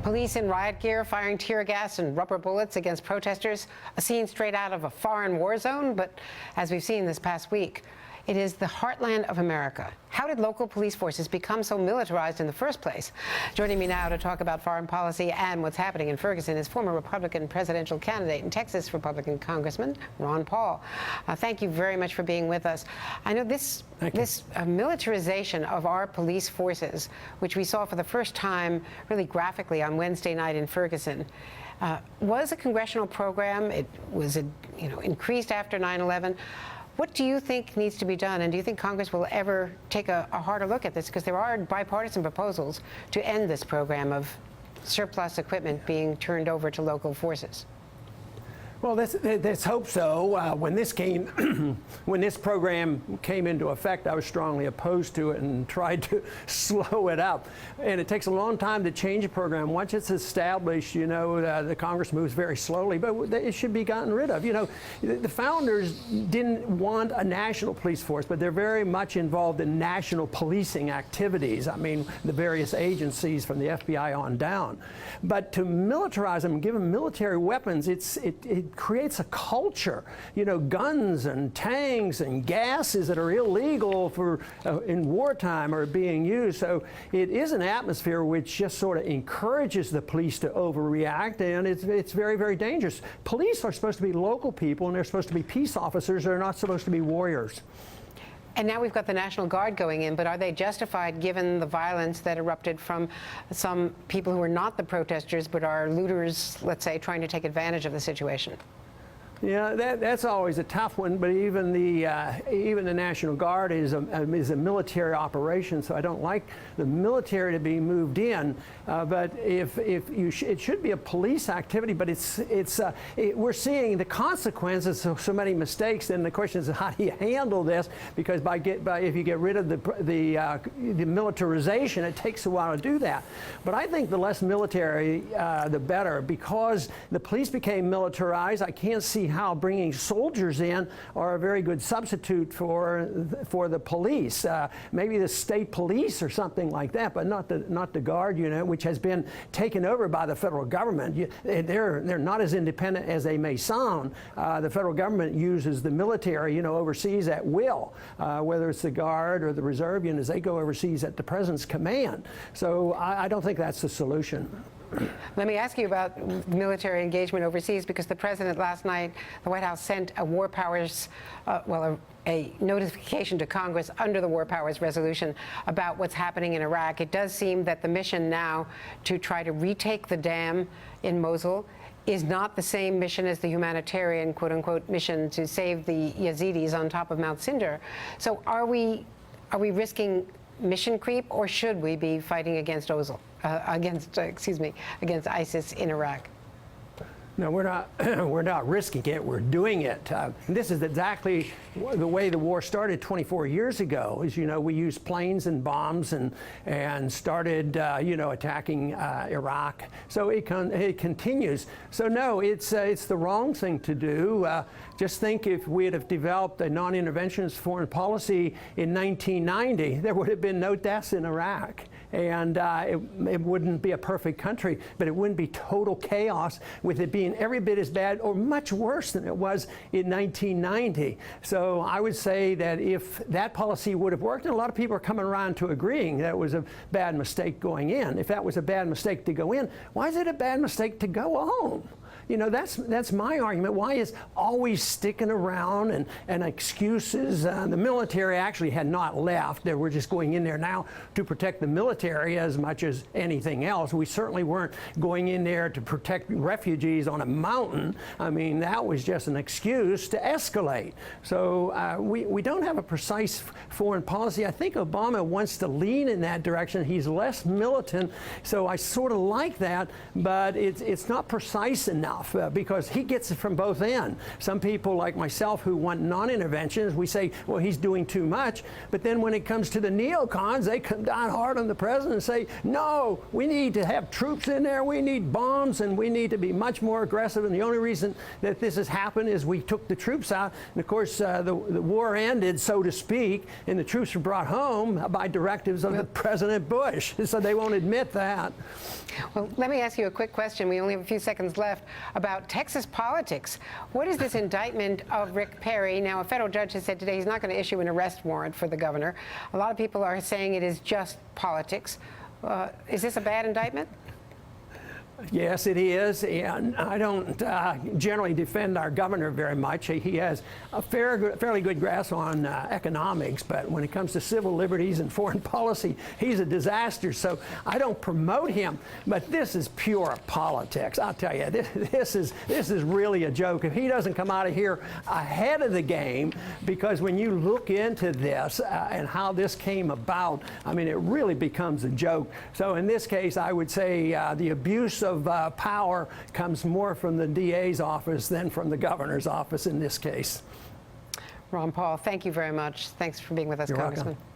Police in riot gear firing tear gas and rubber bullets against protesters, a scene straight out of a foreign war zone, but as we've seen this past week, it is the heartland of America. How did local police forces become so militarized in the first place? Joining me now to talk about foreign policy and what's happening in Ferguson is former Republican presidential candidate and Texas Republican Congressman Ron Paul. Thank you very much for being with us. I know this militarization of our police forces, which we saw for the first time really graphically on Wednesday night in Ferguson, was a congressional program. It was increased after 9/11. What do you think needs to be done, and do you think Congress will ever take a harder look at this? Because there are bipartisan proposals to end this program of surplus equipment being turned over to local forces. Well, let's hope so. When this program came into effect, I was strongly opposed to it and tried to slow it up. And it takes a long time to change a program. Once it's established, the Congress moves very slowly, but it should be gotten rid of. The founders didn't want a national police force, but they're very much involved in national policing activities. I mean, the various agencies from the FBI on down. But to militarize them, give them military weapons, it creates a culture, guns and tanks and gases that are illegal for in wartime are being used. So it is an atmosphere which just sort of encourages the police to overreact, and it's very, very dangerous. Police are supposed to be local people, and they're supposed to be peace officers. They're not supposed to be warriors. And now we've got the National Guard going in, but are they justified given the violence that erupted from some people who are not the protesters but are looters, let's say, trying to take advantage of the situation? Yeah, that's always a tough one. But even the National Guard is a military operation, so I don't like the military to be moved in. But it should be a police activity. But we're seeing the consequences of so many mistakes. And the question is, how do you handle this? Because if you get rid of the militarization, it takes a while to do that. But I think the less military, the better, because the police became militarized. I can't see how bringing soldiers in are a very good substitute for the police. Maybe the state police or something like that, but not the Guard unit, which has been taken over by the federal government. They're not as independent as they may sound. The federal government uses the military, overseas at will, whether it's the Guard or the reserve units. They go overseas at the president's command. So I don't think that's the solution. Let me ask you about military engagement overseas, because the president last night, the White House sent a war powers, a notification to Congress under the war powers resolution about what's happening in Iraq. It does seem that the mission now to try to retake the dam in Mosul is not the same mission as the humanitarian, quote unquote, mission to save the Yazidis on top of Mount Sinjar. So are we risking mission creep, or should we be fighting against against ISIS in Iraq? No, we're not. We're not risking it. We're doing it. This is exactly the way the war started 24 years ago. As we used planes and bombs and started, attacking Iraq. So it continues. So no, it's the wrong thing to do. Just think, if we had developed a non-interventionist foreign policy in 1990, there would have been no deaths in Iraq. And it wouldn't be a perfect country, but it wouldn't be total chaos, with it being every bit as bad or much worse than it was in 1990. So I would say that if that policy would have worked, and a lot of people are coming around to agreeing that it was a bad mistake going in. If that was a bad mistake to go in, why is it a bad mistake to go home? That's my argument. Why is always sticking around and excuses? The military actually had not left. They were just going in there now to protect the military as much as anything else. We certainly weren't going in there to protect refugees on a mountain. I mean, that was just an excuse to escalate. So we don't have a precise foreign policy. I think Obama wants to lean in that direction. He's less militant, so I sort of like that, but it's not precise enough. off because he gets it from both ends. Some people like myself who want non-interventions, we say, well, he's doing too much. But then when it comes to the neocons, they come down hard on the president and say, no, we need to have troops in there, we need bombs, and we need to be much more aggressive. And the only reason that this has happened is we took the troops out. And of course, the war ended, so to speak, and the troops were brought home by directives of President Bush. So they won't admit that. Well, let me ask you a quick question. We only have a few seconds left about Texas politics. What is this indictment of Rick Perry? Now, a federal judge has said today he's not going to issue an arrest warrant for the governor. A lot of people are saying it is just politics. Is this a bad indictment? Yes, it is, and I don't generally defend our governor very much. He has a fairly good grasp on economics, but when it comes to civil liberties and foreign policy, he's a disaster, so I don't promote him. But this is pure politics. I'll tell you, this is really a joke. If he doesn't come out of here ahead of the game, because when you look into this and how this came about, I mean, it really becomes a joke. So in this case, I would say the abuse of power comes more from the DA's office than from the governor's office in this case. Ron Paul, thank you very much. Thanks for being with us, You're Congressman. welcome.